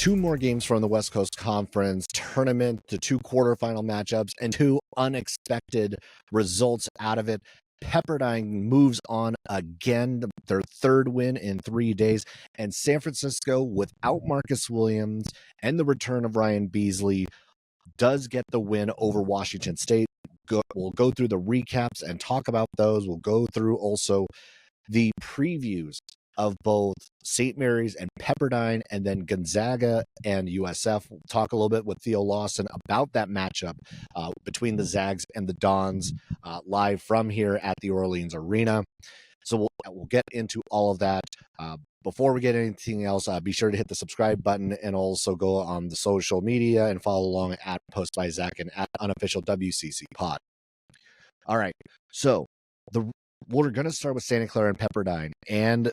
two more games from the West Coast Conference tournament, the two quarterfinal matchups, and two unexpected results out of it. Pepperdine moves on again, their third win in 3 days, and San Francisco, without Marcus Williams and the return of Ryan Beasley, does get the win over Washington State. We'll go through the recaps and talk about those. We'll go through also the previews of both St. Mary's and Pepperdine, and then Gonzaga and USF. We'll talk a little bit with Theo Lawson about that matchup between the Zags and the Dons live from here at the Orleans Arena. So we'll get into all of that. Before we get anything else, be sure to hit the subscribe button and also go on the social media and follow along at Post by Zach and at Unofficial WCC Pod. All right, so we're going to start with Santa Clara and Pepperdine. And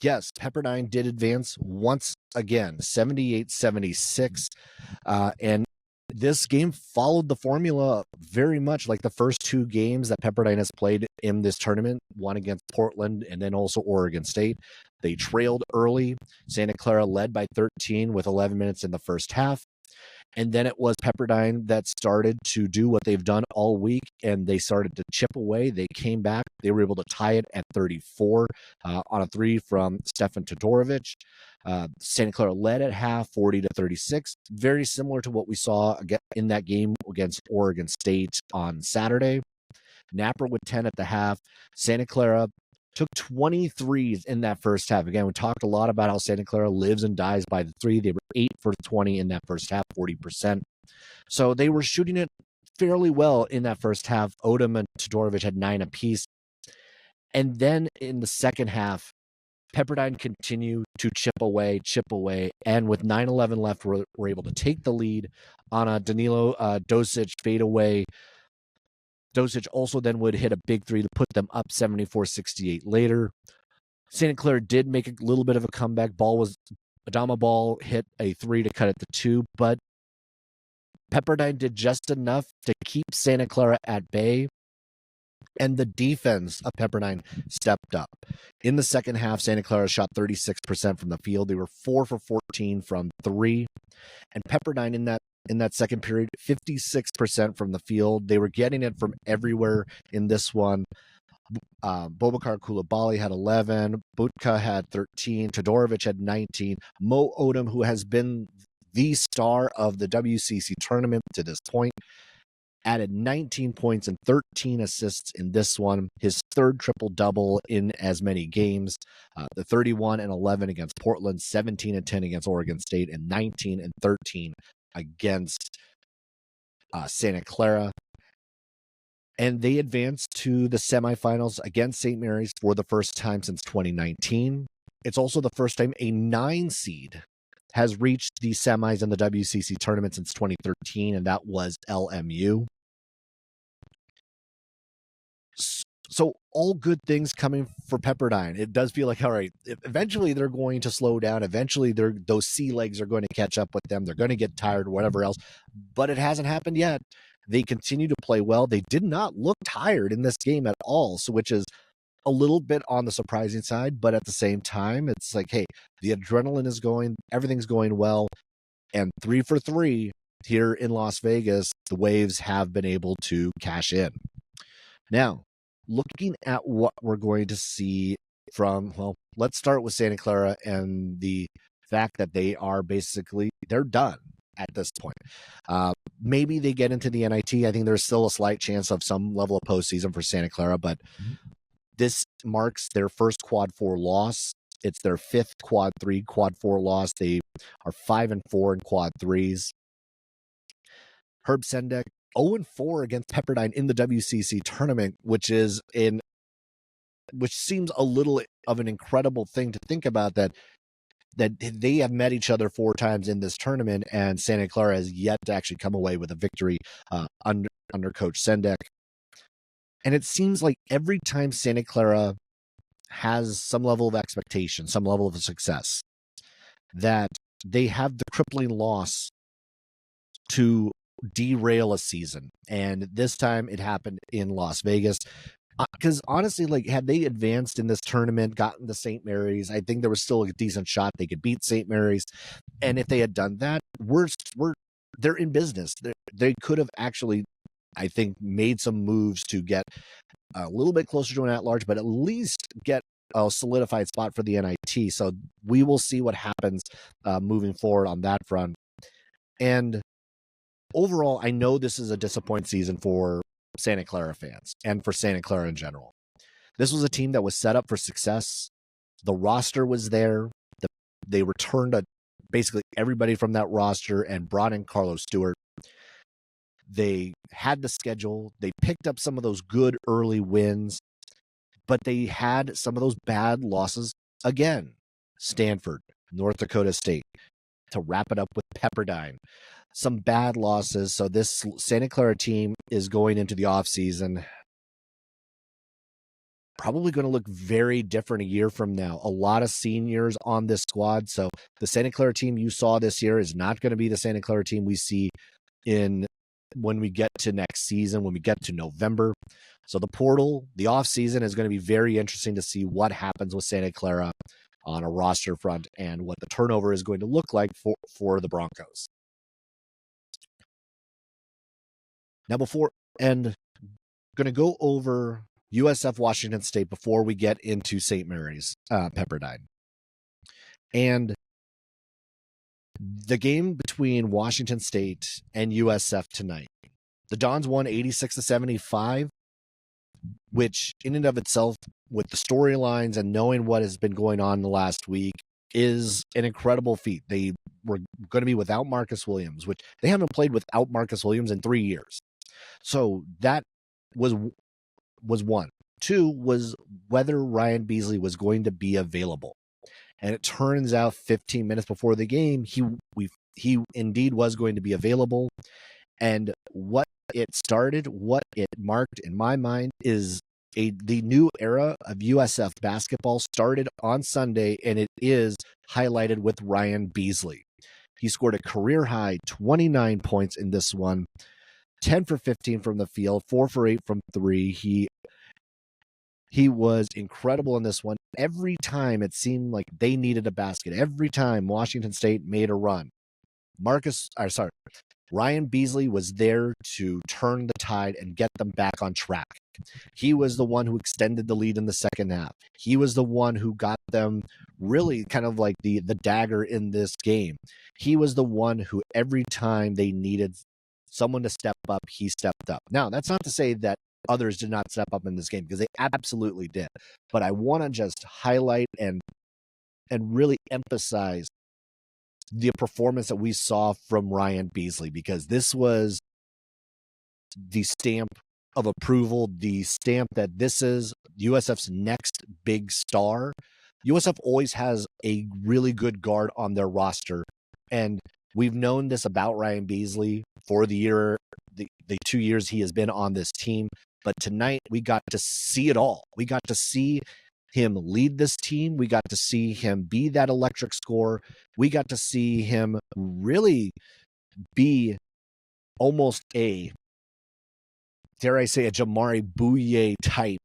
yes, Pepperdine did advance once again, 78-76. And this game followed the formula very much like the first two games that Pepperdine has played in this tournament, one against Portland and then also Oregon State. They trailed early. Santa Clara led by 13 with 11 minutes in the first half. And then it was Pepperdine that started to do what they've done all week, and they started to chip away. They came back. They were able to tie it at 34 on a three from Stefan Todorovic. Santa Clara led at half, 40-36. Very similar to what we saw in that game against Oregon State on Saturday. Napper with 10 at the half. Santa Clara took 23s in that first half. Again, we talked a lot about how Santa Clara lives and dies by the three. They were 8 for 20 in that first half, 40%. So they were shooting it fairly well in that first half. Odom and Todorovic had 9 apiece. And then in the second half, Pepperdine continued to chip away, and with 9:11 left, were able to take the lead on a Danilo Dosic fadeaway. Dosic also then would hit a big three to put them up 74-68 later. Santa Clara did make a little bit of a comeback. Adama Ball hit a three to cut it to 2, but Pepperdine did just enough to keep Santa Clara at bay, and the defense of Pepperdine stepped up. In the second half, Santa Clara shot 36% from the field. They were 4 for 14 from 3, and Pepperdine in that second period, 56% from the field. They were getting it from everywhere in this one. Bobakar Coulibaly had 11. Butka had 13. Todorovic had 19. Mo Odom, who has been the star of the WCC tournament to this point, added 19 points and 13 assists in this one. His third triple-double in as many games. The 31 and 11 against Portland, 17 and 10 against Oregon State, and 19 and 13 against Santa Clara. And they advanced to the semifinals against St. Mary's for the first time since 2019. It's also the first time a 9 seed has reached the semis in the WCC tournament since 2013, and that was LMU. So all good things coming for Pepperdine. It does feel like, all right, eventually they're going to slow down. Eventually those sea legs are going to catch up with them. They're going to get tired or whatever else. But it hasn't happened yet. They continue to play well. They did not look tired in this game at all, so which is a little bit on the surprising side. But at the same time, it's like, hey, the adrenaline is going. Everything's going well. And 3 for 3 here in Las Vegas, the Waves have been able to cash in. Now, looking at what we're going to see from, well, let's start with Santa Clara and the fact that they're done at this point. Maybe they get into the NIT. I think there's still a slight chance of some level of postseason for Santa Clara, but this marks their first Quad 4 loss. It's their 5th Quad 3, Quad 4 loss. They are 5-4 in Quad 3s. Herb Sendek 0-4 against Pepperdine in the WCC tournament, which seems a little of an incredible thing to think about, that they have met each other 4 times in this tournament, and Santa Clara has yet to actually come away with a victory under Coach Sendek. And it seems like every time Santa Clara has some level of expectation, some level of success, that they have the crippling loss to derail a season. And this time it happened in Las Vegas. Because honestly, like had they advanced in this tournament, gotten to St. Mary's, I think there was still a decent shot they could beat St. Mary's. And if they had done that, they're in business. They could have actually, I think, made some moves to get a little bit closer to an at-large, but at least get a solidified spot for the NIT. So we will see what happens moving forward on that front. And overall, I know this is a disappointing season for Santa Clara fans and for Santa Clara in general. This was a team that was set up for success. The roster was there. They returned basically everybody from that roster and brought in Carlos Stewart. They had the schedule. They picked up some of those good early wins, but they had some of those bad losses again. Stanford, North Dakota State, to wrap it up with Pepperdine. Some bad losses. So this Santa Clara team is going into the offseason probably going to look very different a year from now. A lot of seniors on this squad. So the Santa Clara team you saw this year is not going to be the Santa Clara team we see when we get to next season, when we get to November. So the portal, the offseason is going to be very interesting to see what happens with Santa Clara on a roster front and what the turnover is going to look like for the Broncos. Now going to go over USF Washington State before we get into St. Mary's Pepperdine. And the game between Washington State and USF tonight, the Dons won 86-75, which in and of itself, with the storylines and knowing what has been going on the last week, is an incredible feat. They were going to be without Marcus Williams, which they haven't played without Marcus Williams in 3 years. So that was one. Two was whether Ryan Beasley was going to be available. And it turns out 15 minutes before the game, he indeed was going to be available. And what it marked in my mind is the new era of USF basketball started on Sunday, and it is highlighted with Ryan Beasley. He scored a career-high 29 points in this one, 10 for 15 from the field, 4 for 8 from 3. He was incredible in this one. Every time it seemed like they needed a basket, every time Washington State made a run, Ryan Beasley was there to turn the tide and get them back on track. He was the one who extended the lead in the second half. He was the one who got them really kind of like the dagger in this game. He was the one who every time they needed someone to step up, he stepped up. Now, that's not to say that others did not step up in this game, because they absolutely did. But I want to just highlight and really emphasize the performance that we saw from Ryan Beasley, because this was the stamp of approval, the stamp that this is USF's next big star. USF always has a really good guard on their roster, and we've known this about Ryan Beasley for the 2 years he has been on this team. But tonight we got to see it all. We got to see him lead this team. We got to see him be that electric scorer. We got to see him really be almost dare I say, a Jamari Bouye type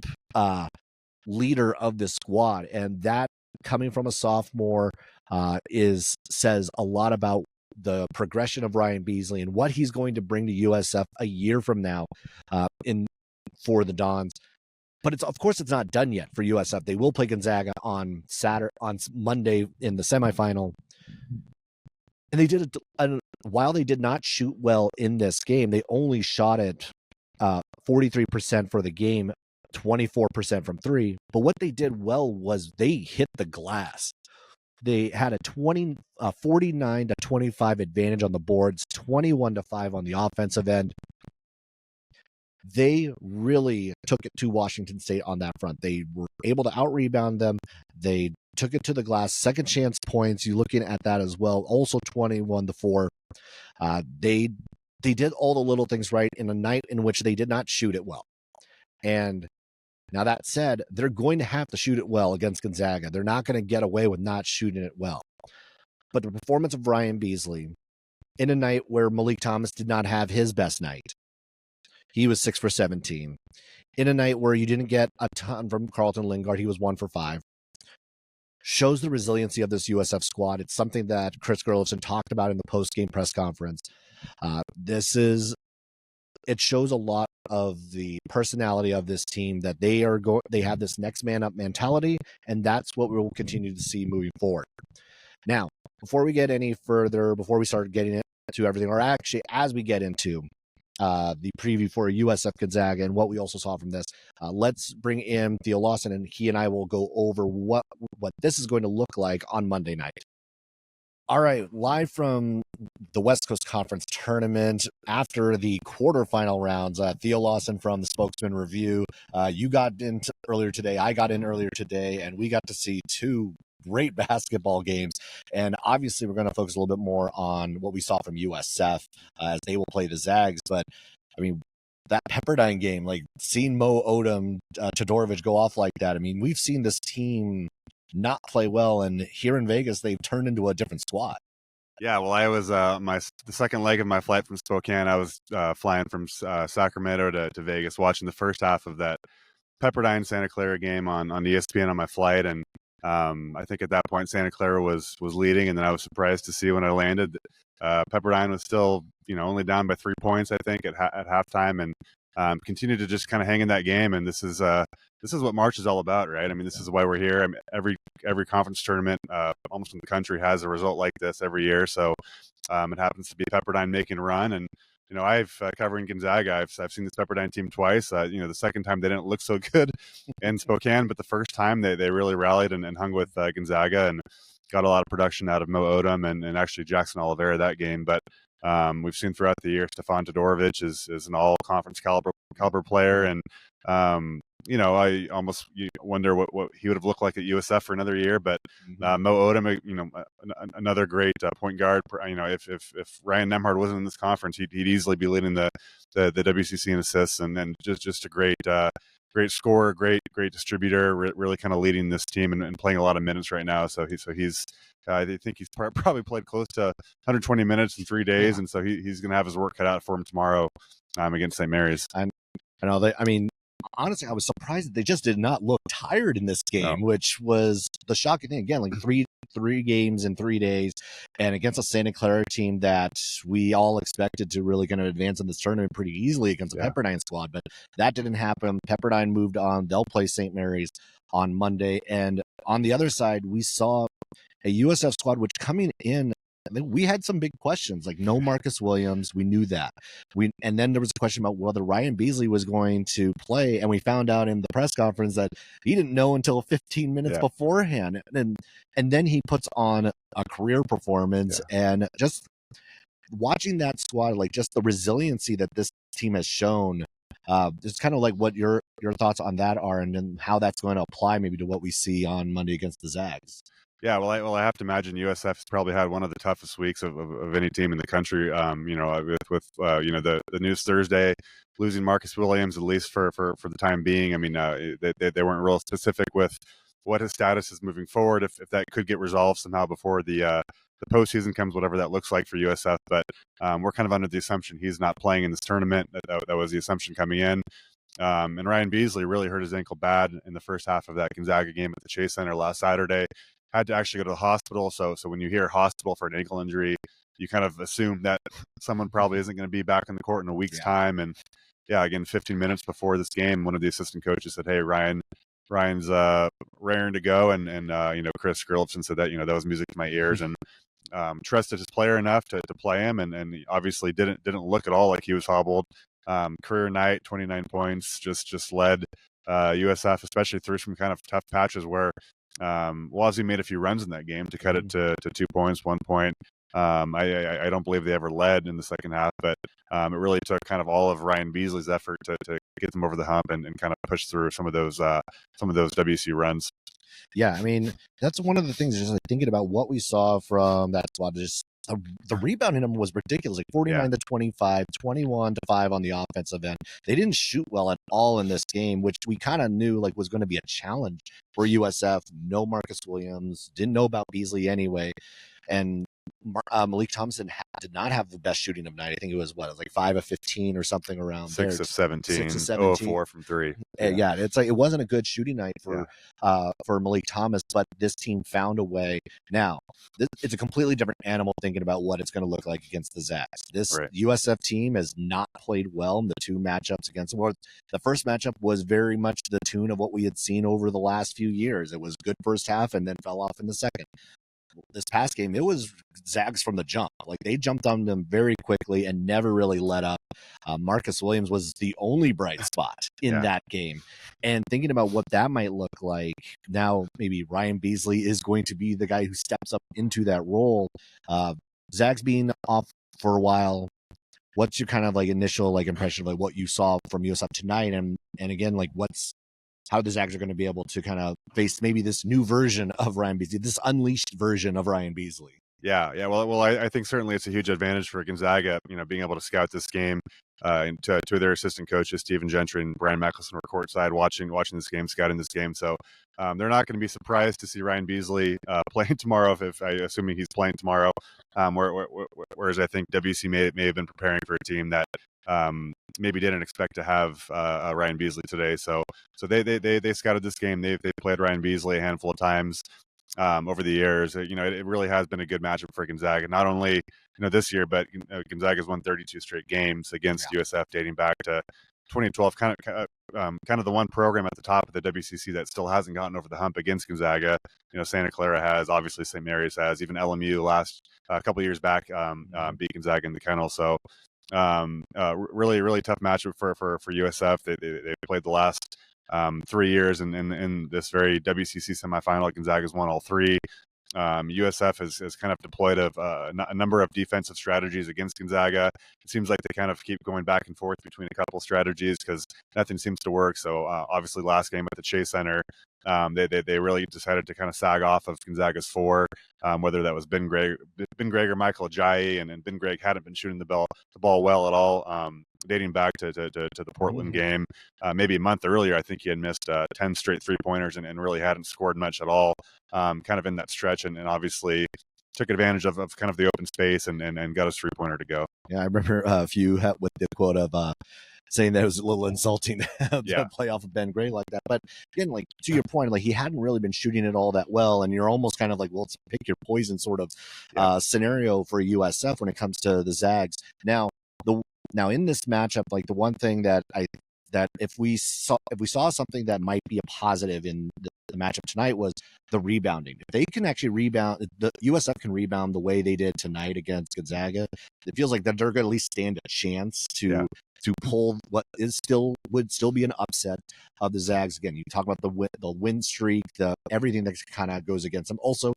leader of the squad. And that, coming from a sophomore, says a lot about the progression of Ryan Beasley and what he's going to bring to USF a year from now for the Dons. But of course it's not done yet for USF. They will play Gonzaga on Monday in the semifinal. And they did it. While they did not shoot well in this game, they only shot it 43% for the game, 24% from 3. But what they did well was they hit the glass. They had a 49-25 advantage on the boards, 21-5 on the offensive end. They really took it to Washington State on that front. They were able to out-rebound them. They took it to the glass. Second chance points, you're looking at that as well. Also 21-4. They did all the little things right in a night in which they did not shoot it well. And now that said, they're going to have to shoot it well against Gonzaga. They're not going to get away with not shooting it well. But the performance of Ryan Beasley in a night where Malik Thomas did not have his best night, he was 6 for 17. in a night where you didn't get a ton from Carlton Lingard. He was 1 for 5. Shows the resiliency of this USF squad. It's something that Chris Gerlofson talked about in the post-game press conference. It shows a lot of the personality of this team, that they have this next man up mentality, and that's what we will continue to see moving forward. Now, before we get any further, before we start getting into everything, or actually as we get into the preview for USF Gonzaga and what we also saw from this, let's bring in Theo Lawson, and he and I will go over what this is going to look like on Monday night. All right, live from the West Coast Conference Tournament after the quarterfinal rounds, Theo Lawson from the Spokesman Review. You got in earlier today, I got in earlier today, and we got to see two great basketball games. And obviously, we're going to focus a little bit more on what we saw from USF as they will play the Zags. But, I mean, that Pepperdine game, like seeing Mo Odom, Todorovic go off like that, I mean, we've seen this team not play well, and here in Vegas they've turned into a different squad. Yeah, well, I was the second leg of my flight from Spokane. I was flying from Sacramento to Vegas, watching the first half of that Pepperdine Santa Clara game on ESPN on my flight, and I think at that point Santa Clara was leading, and then I was surprised to see when I landed Pepperdine was still only down by 3 points, I think, at halftime, and continued to just kind of hang in that game. And this is what March is all about, right? I mean, this is why we're here. I mean, every conference tournament almost in the country has a result like this every year. So it happens to be Pepperdine making a run. And I've covering Gonzaga. I've seen this Pepperdine team twice. The second time they didn't look so good in Spokane, but the first time they really rallied and hung with Gonzaga and got a lot of production out of Mo Odom and actually Jackson Oliveira that game. But we've seen throughout the year Stefan Todorovic is an all-conference caliber player, and I almost wonder what he would have looked like at USF for another year. But Mo Odom, another great point guard. If Ryan Nembhard wasn't in this conference, he'd easily be leading the WCC in assists, and just a great scorer, great distributor, really kind of leading this team and playing a lot of minutes right now. So he's I think he's probably played close to 120 minutes in 3 days, yeah. And so he's going to have his work cut out for him tomorrow against St. Mary's. I know. Honestly, I was surprised that they just did not look tired in this game, which was the shocking thing. Again, like three games in 3 days, and against a Santa Clara team that we all expected to really kind of advance in this tournament pretty easily against the Pepperdine squad, but that didn't happen. Pepperdine moved on. They'll play St. Mary's on Monday, and on the other side, we saw a USF squad which coming in, we had some big questions, like no Marcus Williams. We knew that. And then there was a question about whether Ryan Beasley was going to play, and we found out in the press conference that he didn't know until 15 minutes beforehand. And then he puts on a career performance, and just watching that squad, like just the resiliency that this team has shown. It's kind of like what your thoughts on that are, and then how that's going to apply maybe to what we see on Monday against the Zags. Yeah, well, I have to imagine USF has probably had one of the toughest weeks of any team in the country. With the news Thursday, losing Marcus Williams, at least for the time being. I mean, they weren't real specific with what his status is moving forward. If that could get resolved somehow before the postseason comes, whatever that looks like for USF. But we're kind of under the assumption he's not playing in this tournament. That was the assumption coming in. And Ryan Beasley really hurt his ankle bad in the first half of that Gonzaga game at the Chase Center last Saturday. Had to actually go to the hospital. So when you hear hospital for an ankle injury, you kind of assume that someone probably isn't going to be back in the court in a week's time. And again, 15 minutes before this game, one of the assistant coaches said, "Hey, Ryan's raring to go." And Chris Gerlofson said that, that was music to my ears, and trusted his player enough to play him. And he obviously didn't look at all like he was hobbled. Career night, 29 points, just led USF, especially through some kind of tough patches where Wazzu made a few runs in that game to cut it to 2 points, 1 point. I don't believe they ever led in the second half, but it really took kind of all of Ryan Beasley's effort to get them over the hump and kind of push through some of those WC runs. Yeah, I mean, that's one of the things, just like thinking about what we saw from that squad. Just the rebounding number was ridiculous, like 49 to 25, 21 to 5 on the offensive end. They didn't shoot well at all in this game, which we kind of knew like was going to be a challenge for USF. No Marcus Williams, didn't know about Beasley anyway. And Malik Thompson did not have the best shooting of night. I think it was what, it was like 5 of 15 or something around 6 there. of 17, 6 of 0 of 17. 4 from 3. Yeah, it's like it wasn't a good shooting night for Malik Thomas, but this team found a way. Now, it's a completely different animal thinking about what it's going to look like against the Zags. This USF team has not played well in the two matchups against them. The first matchup was very much the tune of what we had seen over the last few years. It was good first half and then fell off in the second. This past game, it was Zags from the jump. Like, they jumped on them very quickly and never really let up. Marcus Williams was the only bright spot in that game. And thinking about what that might look like now, maybe Ryan Beasley is going to be the guy who steps up into that role. Zags being off for a while, what's your kind of like initial like impression of like what you saw from USF tonight? And again, like how the Zags are going to be able to kind of face maybe this new version of Ryan Beasley, this unleashed version of Ryan Beasley. Yeah. Well, I think certainly it's a huge advantage for Gonzaga, being able to scout this game. And to their assistant coaches, Stephen Gentry and Brian Mickelson, were courtside watching this game, scouting this game. So they're not going to be surprised to see Ryan Beasley playing tomorrow, assuming he's playing tomorrow. Whereas I think WC may have been preparing for a team that maybe didn't expect to have Ryan Beasley today. So they scouted this game. They played Ryan Beasley a handful of times over the years. It really has been a good matchup for Gonzaga. Not only this year, but Gonzaga's won 32 straight games against USF dating back to 2012. Kind of the one program at the top of the WCC that still hasn't gotten over the hump against Gonzaga. Santa Clara has, obviously St. Mary's has, even LMU last a couple years back beat Gonzaga in the kennel. So really tough matchup for USF. They played the last 3 years in this very WCC semifinal. Gonzaga's won all three. USF has kind of deployed a number of defensive strategies against Gonzaga. It seems like they kind of keep going back and forth between a couple strategies because nothing seems to work. So obviously last game at the Chase Center, they really decided to kind of sag off of Gonzaga's four, whether that was Ben Gregg or Michael Ajayi, and Ben Gregg hadn't been shooting the ball well at all, dating back to the Portland game. Maybe a month earlier, I think he had missed 10 straight three-pointers and really hadn't scored much at all, kind of in that stretch, and obviously took advantage of kind of the open space and got his three-pointer to go. Yeah, I remember a few with the quote of saying that it was a little insulting to play off of Ben Gray like that. But again, like to your point, like he hadn't really been shooting it all that well, and you're almost kind of like, well, it's pick your poison sort of scenario for USF when it comes to the Zags. Now in this matchup, like the one thing that if we saw something that might be a positive in the matchup tonight was the rebounding. If they can actually rebound, the USF can rebound the way they did tonight against Gonzaga, it feels like that they're going to at least stand a chance to pull what would still be an upset of the Zags. Again, you talk about the win streak, everything that kind of goes against them. Also,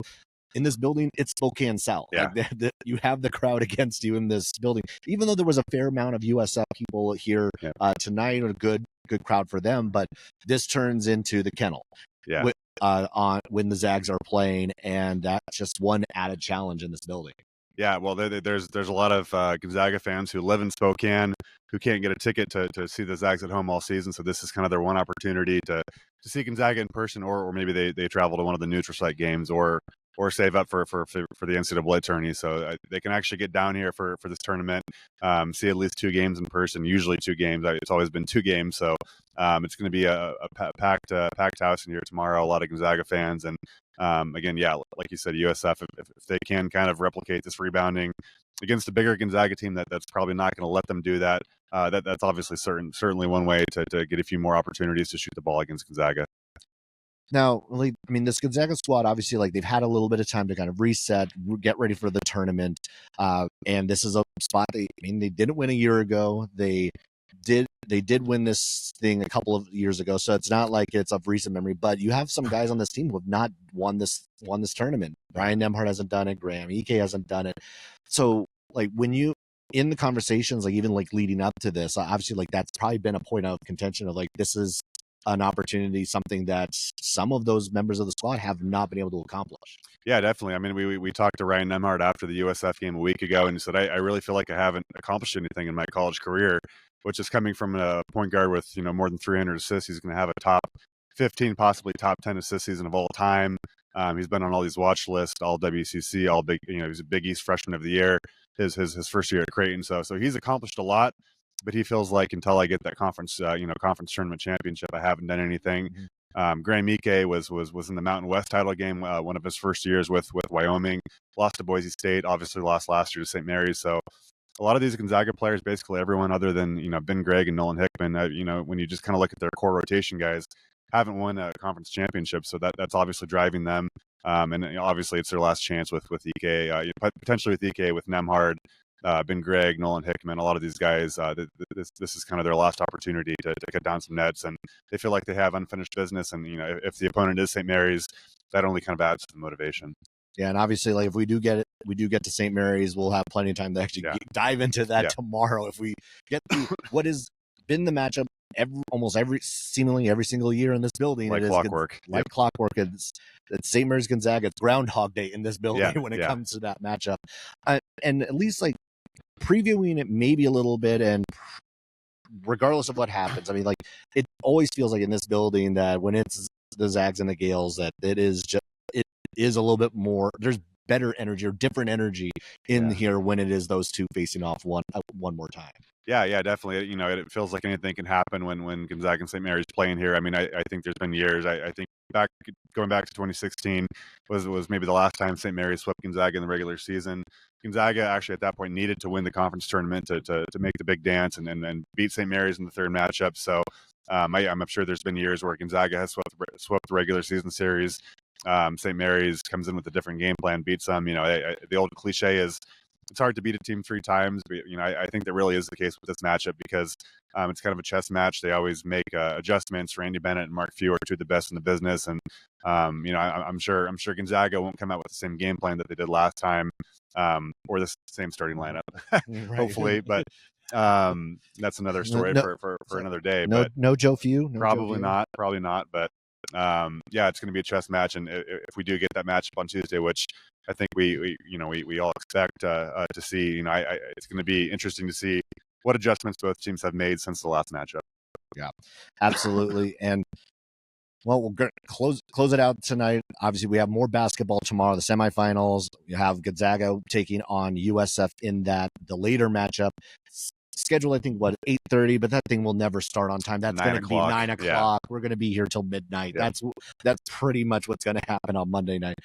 in this building, it's Spokane South. Yeah. Like you have the crowd against you in this building. Even though there was a fair amount of USF people here tonight, a good crowd for them, but this turns into the kennel. Yeah. When the Zags are playing, and that's just one added challenge in this building. Yeah, well, there's a lot of Gonzaga fans who live in Spokane who can't get a ticket to see the Zags at home all season. So this is kind of their one opportunity to see Gonzaga in person, or maybe they travel to one of the neutral site games, or save up for the NCAA tourney. So they can actually get down here for this tournament, see at least two games in person, usually two games. It's always been two games. So it's going to be a packed house in here tomorrow, a lot of Gonzaga fans. And again, like you said, USF, if they can kind of replicate this rebounding against a bigger Gonzaga team that's probably not going to let them do that, that's obviously certainly one way to get a few more opportunities to shoot the ball against Gonzaga. Now, like, I mean, this Gonzaga squad, obviously, like they've had a little bit of time to kind of reset, get ready for the tournament, and this is a spot. They didn't win a year ago. They did win this thing a couple of years ago, so it's not like it's of recent memory. But you have some guys on this team who have not won this tournament. Brian Nemhart hasn't done it. Graham Ike hasn't done it. So, like, when you in the conversations, like even like leading up to this, obviously, like that's probably been a point of contention of like this is an opportunity, something that some of those members of the squad have not been able to accomplish. Yeah, definitely. I mean, we talked to Ryan Nemhart after the USF game a week ago, and he said, I really feel like I haven't accomplished anything in my college career, which is coming from a point guard with more than 300 assists. He's going to have a top 15, possibly top 10 assist season of all time. He's been on all these watch lists, all WCC, all big. He's a Big East Freshman of the Year. His first year at Creighton. So he's accomplished a lot. But he feels like until I get that conference tournament championship, I haven't done anything. Graham Ike was in the Mountain West title game, one of his first years with Wyoming. Lost to Boise State, obviously lost last year to St. Mary's. So a lot of these Gonzaga players, basically everyone other than Ben Gregg and Nolan Hickman, when you just kind of look at their core rotation guys, haven't won a conference championship. So that's obviously driving them. And obviously it's their last chance with Ike, potentially with Ike, with Nemhard, Ben Gregg, Nolan Hickman, a lot of these guys. This is kind of their last opportunity to cut down some nets, and they feel like they have unfinished business. And if the opponent is St. Mary's, that only kind of adds to the motivation. Yeah, and obviously, like if we do get to St. Mary's, we'll have plenty of time to actually dive into that tomorrow. If we get through what has been the matchup seemingly every single year in this building, like clockwork. Clockwork. It's St. Mary's Gonzaga. It's Groundhog Day in this building when it comes to that matchup, and at least like previewing it maybe a little bit, and regardless of what happens, I mean, like it always feels like in this building that when it's the Zags and the Gales, that it is a little bit more. There's better energy or different energy in here when it is those two facing off one more time. Yeah, definitely. It feels like anything can happen when Gonzaga and St. Mary's playing here. I mean, I think there's been years. I think going back to 2016 was maybe the last time St. Mary's swept Gonzaga in the regular season. Gonzaga actually at that point needed to win the conference tournament to make the big dance and beat St. Mary's in the third matchup. So I'm sure there's been years where Gonzaga has swept the regular season series. St. Mary's comes in with a different game plan, beats them. The old cliche is it's hard to beat a team 3 times, but I think that really is the case with this matchup because it's kind of a chess match. They always make adjustments. Randy Bennett and Mark Few are two of the best in the business, and I'm sure Gonzaga won't come out with the same game plan that they did last time, or the same starting lineup, hopefully. But that's another story for another day. No Joe Few, probably not. But it's going to be a chess match, and if we do get that matchup on Tuesday, which I think we all expect to see, it's going to be interesting to see what adjustments both teams have made since the last matchup. Yeah, absolutely. And well, we're going to close it out tonight. Obviously, we have more basketball tomorrow. The semifinals. You have Gonzaga taking on USF in the later matchup. Schedule, I think, 8:30, but that thing will never start on time. That's going to be 9 o'clock. Yeah. We're going to be here till midnight. Yeah. That's pretty much what's going to happen on Monday night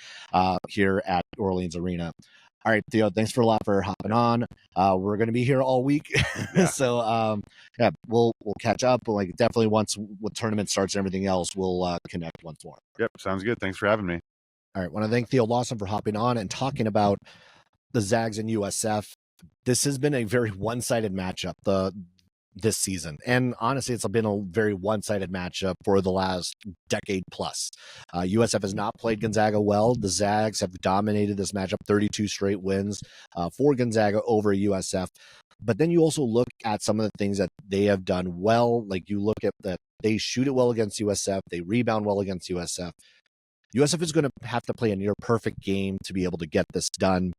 here at Orleans Arena. All right, Theo, thanks for hopping on. We're going to be here all week, so we'll catch up. Like definitely once the tournament starts and everything else, we'll connect once more. Yep, sounds good. Thanks for having me. All right, want to thank Theo Lawson for hopping on and talking about the Zags and USF. This has been a very one-sided matchup this season. And honestly, it's been a very one-sided matchup for the last decade plus. USF has not played Gonzaga well. The Zags have dominated this matchup, 32 straight wins for Gonzaga over USF. But then you also look at some of the things that they have done well. Like you look at that they shoot it well against USF. They rebound well against USF. USF is going to have to play a near perfect game to be able to get this done.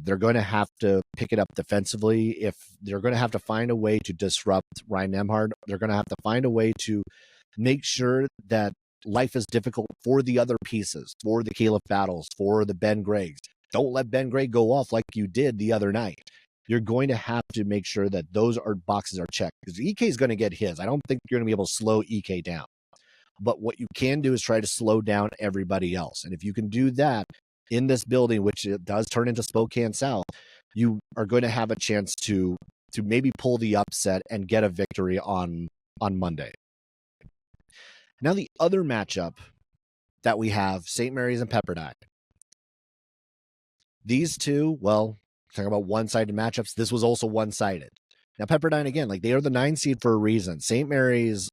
They're going to have to pick it up defensively. If they're going to have to find a way to disrupt Ryan Nemhard, they're going to have to find a way to make sure that life is difficult for the other pieces, for the Caleb Battles, for the Ben Greggs. Don't let Ben Gregg go off like you did the other night. You're going to have to make sure that those boxes are checked because EK is going to get his. I don't think you're going to be able to slow EK down. But what you can do is try to slow down everybody else. And if you can do that in this building, which it does turn into Spokane South, you are going to have a chance to maybe pull the upset and get a victory on Monday. Now, the other matchup that we have, St. Mary's and Pepperdine. These two, well, talking about one-sided matchups, this was also one-sided. Now, Pepperdine, again, like they are the 9 seed for a reason. St. Mary's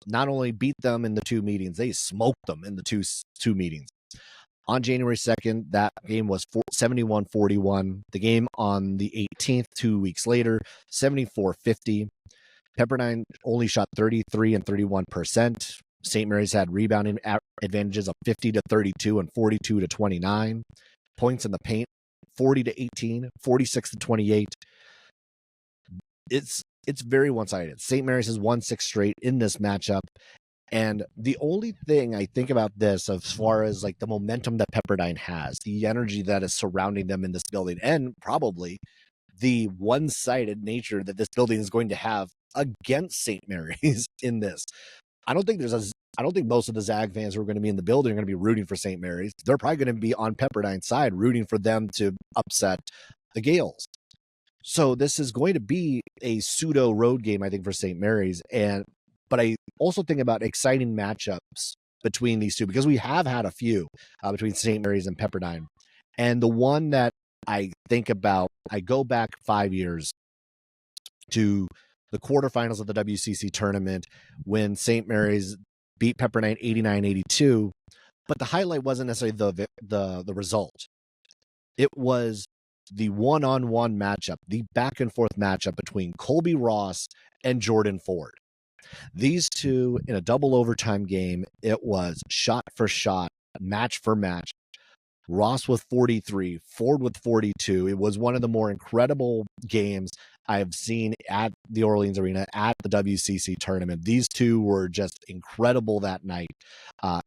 not only beat them in the 2 meetings, they smoked them in the two meetings. On January 2nd, that game was 71-41. The game on the 18th, 2 weeks later, 74-50. Pepperdine only shot 33 and 31%. St. Mary's had rebounding advantages of 50-32 and 42-29. Points in the paint, 40-18, 46-28. It's very one-sided. St. Mary's has won 6 straight in this matchup. And the only thing I think about this, as far as like the momentum that Pepperdine has, the energy that is surrounding them in this building, and probably the one-sided nature that this building is going to have against St. Mary's in this. I don't think most of the Zag fans who are going to be in the building are going to be rooting for St. Mary's. They're probably going to be on Pepperdine's side, rooting for them to upset the Gales. So this is going to be a pseudo road game, I think, for St. Mary's. But I also think about exciting matchups between these two, because we have had a few between St. Mary's and Pepperdine. And the one that I think about, I go back 5 years to the quarterfinals of the WCC tournament when St. Mary's beat Pepperdine 89-82. But the highlight wasn't necessarily the result. It was the one-on-one matchup, the back-and-forth matchup between Colby Ross and Jordan Ford. These two in a double overtime game, it was shot for shot, match for match. Ross with 43, Ford with 42. It was one of the more incredible games I've seen at the Orleans Arena at the WCC tournament. These two were just incredible that night.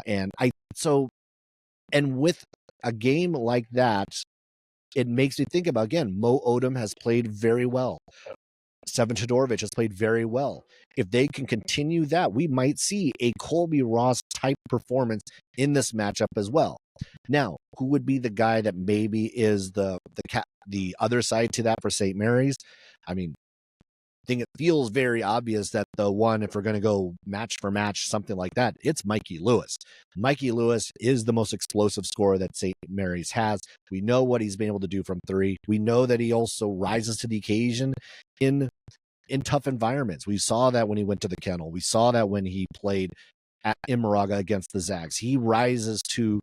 And with a game like that, it makes me think about, again, Mo Odom has played very well. Seven Todorovic has played very well. If they can continue that, we might see a Colby Ross type performance in this matchup as well. Now, who would be the guy that maybe is the other side to that for St. Mary's? I mean, I think it feels very obvious that the one, if we're going to go match for match, something like that, it's Mikey Lewis. Mikey Lewis is the most explosive scorer that St. Mary's has. We know what he's been able to do from three. We know that he also rises to the occasion in tough environments. We saw that when he went to the Kennel. We saw that when he played in Moraga against the Zags. He rises to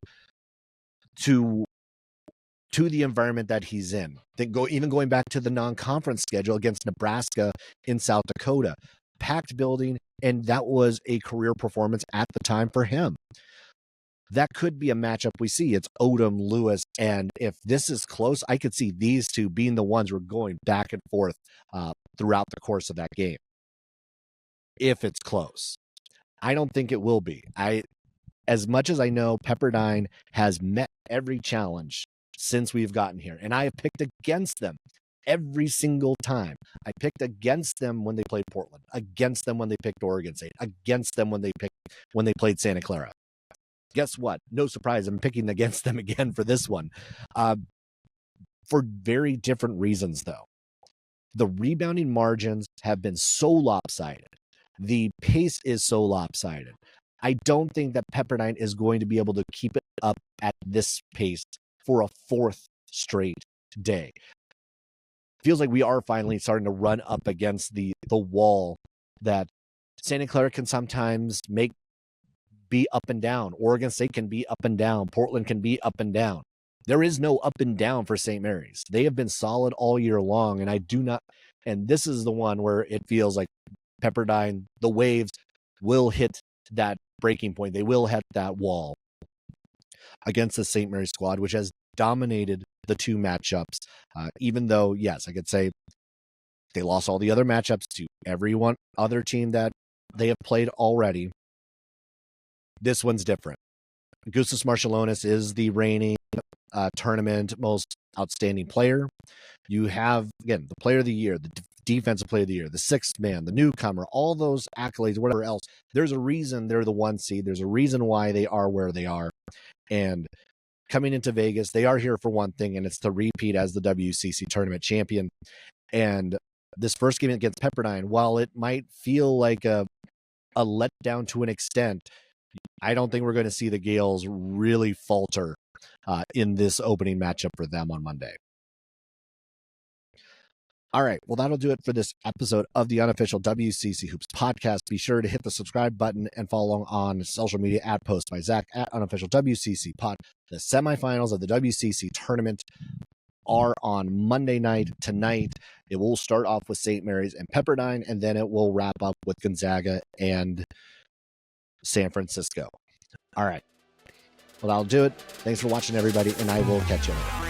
the environment that he's in. Even going back to the non-conference schedule against Nebraska in South Dakota, packed building, and that was a career performance at the time for him. That could be a matchup we see. It's Odom, Lewis, and if this is close, I could see these two being the ones who are going back and forth throughout the course of that game. If it's close. I don't think it will be. As much as I know, Pepperdine has met every challenge since we've gotten here, and I have picked against them every single time. I picked against them when they played Portland, against them when they picked Oregon State, against them when they played Santa Clara. Guess what? No surprise, I'm picking against them again for this one. For very different reasons, though. The rebounding margins have been so lopsided. The pace is so lopsided. I don't think that Pepperdine is going to be able to keep it up at this pace for a fourth straight day. Feels like we are finally starting to run up against the wall that Santa Clara can sometimes be up and down. Oregon State can be up and down. Portland can be up and down. There is no up and down for St. Mary's. They have been solid all year long, and this is the one where it feels like Pepperdine, the waves will hit that breaking point. They will hit that wall against the St. Mary's squad, which has dominated the two matchups. Even though, yes, I could say they lost all the other matchups to every other team that they have played already. This one's different. Gustas Marciulionis is the reigning tournament most outstanding player. You have, again, the player of the year, the defensive player of the year, the sixth man, the newcomer, all those accolades, whatever else. There's a reason they're the one seed. There's a reason why they are where they are. And coming into Vegas, they are here for one thing, and it's to repeat as the WCC tournament champion. And this first game against Pepperdine, while it might feel like a letdown to an extent, I don't think we're going to see the Gales really falter in this opening matchup for them on Monday. All right, well, that'll do it for this episode of the Unofficial WCC Hoops podcast. Be sure to hit the subscribe button and follow along on social media at Post by Zach at Unofficial WCC Pod. The semifinals of the WCC tournament are on Monday night tonight. It will start off with St. Mary's and Pepperdine, and then it will wrap up with Gonzaga and San Francisco. All right. Well, that'll do it. Thanks for watching, everybody, and I will catch you later.